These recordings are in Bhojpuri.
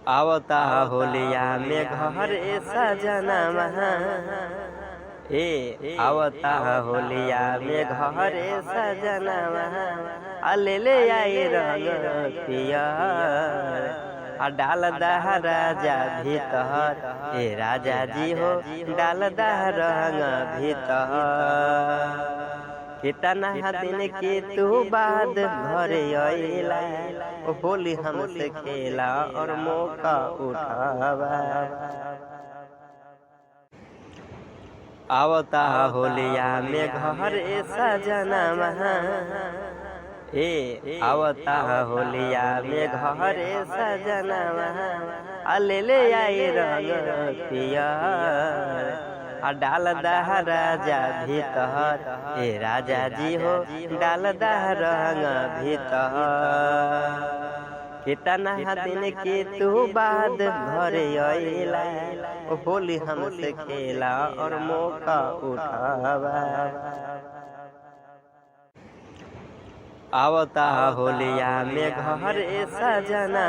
आवता होलिया में घर सजना आवता होलिया में घर सजना ले आई रंग पियर डाल दह राजा भीतर राजा जी हो डाल दह रंग भीतर कितना दिन के तू बाद घर अइला होली हमसे खेला और मौका उठावा। आवता होलिया में घर सजना आवता होलिया में घर सजना ले आई रंग पियर डाल दह राजा भीतर राजा जी हो डाल दह रंग भीतर कितना दिन के तू बाद घर अइला होली हमसे खेला और मौका उठावा। आवता होलिया में घर सजना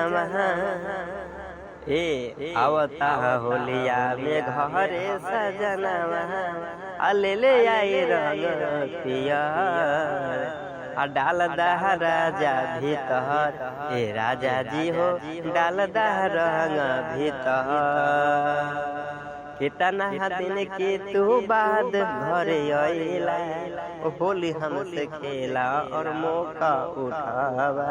आवता होलिया में घर सजना ले आई रंग पियर डाल दह राजा भीतर राजा जी हो डाल दह रंग भीतर कितना दिन के तू बाद घर अइला होली हमसे खेला और मौका उठावा।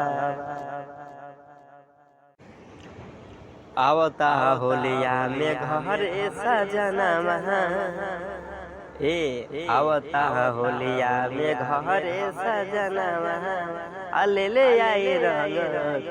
आवता होलिया में घर सजना आवता होलिया में घर सजना ले आई रंग